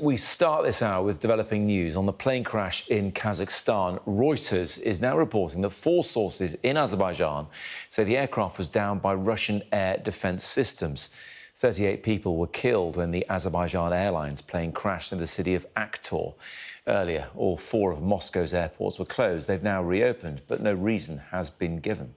we start this hour with developing news on the plane crash in Kazakhstan. Reuters is now reporting that 4 sources in Azerbaijan say the aircraft was downed by Russian air defence systems. 38 people were killed when the Azerbaijan Airlines plane crashed in the city of Aktor. Earlier, all 4 of Moscow's airports were closed. They've now reopened, but no reason has been given.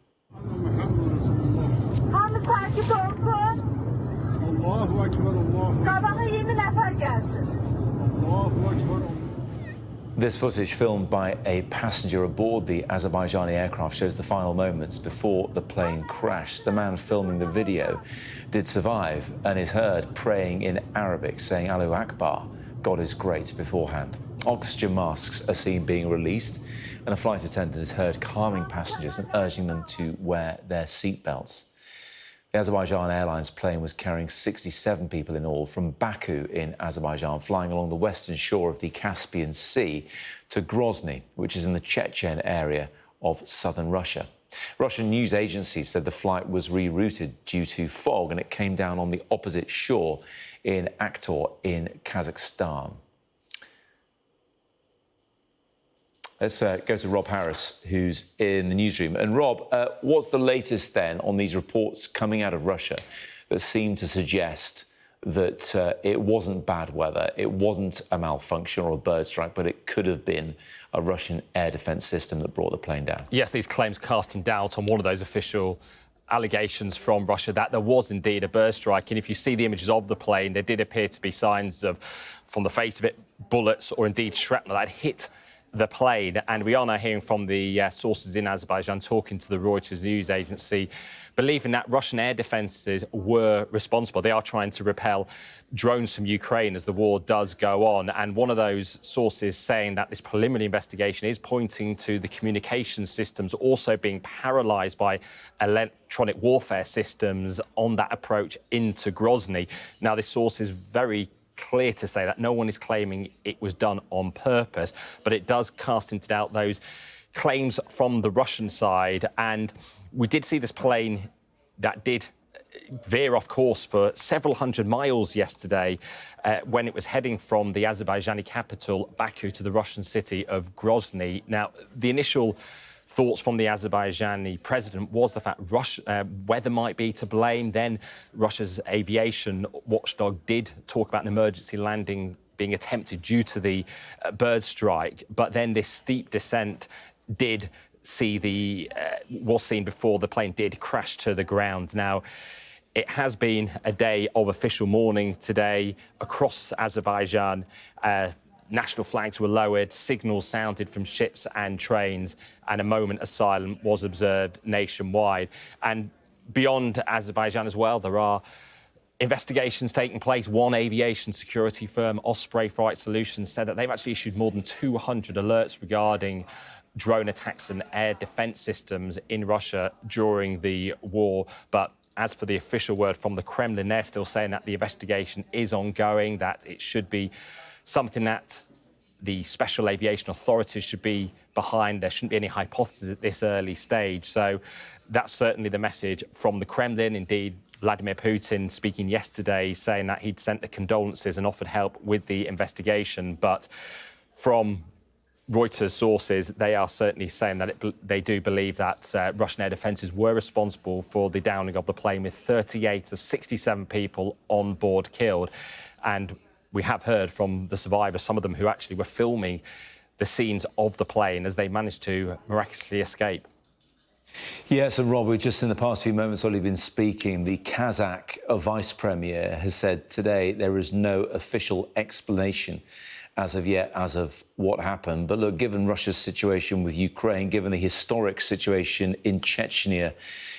This footage, filmed by a passenger aboard the Azerbaijani aircraft, shows the final moments before the plane crashed. The man filming the video did survive and is heard praying in Arabic, saying Allahu Akbar, God is great, beforehand. Oxygen masks are seen being released, and a flight attendant is heard calming passengers and urging them to wear their seatbelts. The Azerbaijan Airlines plane was carrying 67 people in all from Baku in Azerbaijan, flying along the western shore of the Caspian Sea to Grozny, which is in the Chechen area of southern Russia. Russian news agencies said the flight was rerouted due to fog, and it came down on the opposite shore in Aktor in Kazakhstan. Let's go to Rob Harris, who's in the newsroom. And Rob, what's the latest then on these reports coming out of Russia that seem to suggest that it wasn't bad weather, it wasn't a malfunction or a bird strike, but it could have been a Russian air defence system that brought the plane down? Yes, these claims casting doubt on one of those official allegations from Russia that there was indeed a bird strike. And if you see the images of the plane, there did appear to be signs of, from the face of it, bullets or indeed shrapnel that hit the plane. And we are now hearing from the sources in Azerbaijan, talking to the Reuters news agency, believing that Russian air defences were responsible. They are trying to repel drones from Ukraine as the war does go on. And one of those sources saying that this preliminary investigation is pointing to the communication systems also being paralysed by electronic warfare systems on that approach into Grozny. Now, this source is very clear to say that no one is claiming it was done on purpose, but it does cast into doubt those claims from the Russian side. And we did see this plane that did veer off course for several hundred miles yesterday when it was heading from the Azerbaijani capital, Baku, to the Russian city of Grozny. Now, the initial thoughts from the Azerbaijani president was the fact weather might be to blame. Then Russia's aviation watchdog did talk about an emergency landing being attempted due to the bird strike. But then this steep descent did see was seen before the plane did crash to the ground. Now, it has been a day of official mourning today across Azerbaijan. National flags were lowered, signals sounded from ships and trains, and a moment of silence was observed nationwide. And beyond Azerbaijan as well, there are investigations taking place. One aviation security firm, Osprey Flight Solutions, said that they've actually issued more than 200 alerts regarding drone attacks and air defence systems in Russia during the war. But as for the official word from the Kremlin, they're still saying that the investigation is ongoing, that it should be something that the special aviation authorities should be behind. There shouldn't be any hypothesis at this early stage. So that's certainly the message from the Kremlin. Indeed, Vladimir Putin speaking yesterday, saying that he'd sent the condolences and offered help with the investigation. But from Reuters sources, they are certainly saying that they do believe that Russian air defences were responsible for the downing of the plane, with 38 of 67 people on board killed. And we have heard from the survivors, some of them who actually were filming the scenes of the plane as they managed to miraculously escape. Yes, and Rob, we've just in the past few moments already been speaking. The Kazakh vice premier has said today there is no official explanation as of yet as of what happened. But look, given Russia's situation with Ukraine, given the historic situation in Chechnya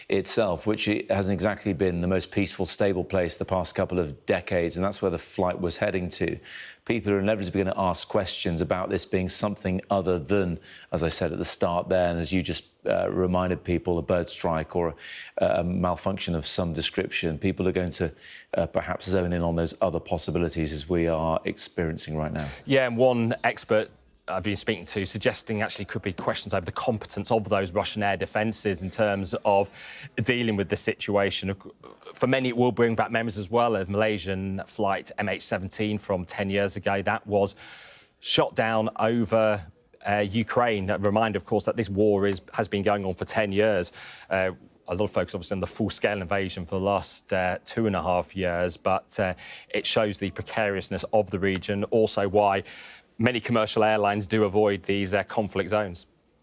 itself, which it hasn't exactly been the most peaceful, stable place the past couple of decades, and that's where the flight was heading to, people are inevitably going to ask questions about this being something other than, as I said at the start there, and as you just reminded people, a bird strike or a malfunction of some description. People are going to perhaps zone in on those other possibilities as we are experiencing right now. Yeah, and one expert I've been speaking to, suggesting actually could be questions over the competence of those Russian air defences in terms of dealing with the situation. For many, it will bring back memories as well of Malaysian flight MH17 from 10 years ago. That was shot down over Ukraine. A reminder, of course, that this war has been going on for 10 years. A lot of focus, obviously, on the full-scale invasion for the last 2.5 years, but it shows the precariousness of the region, also why many commercial airlines do avoid these conflict zones.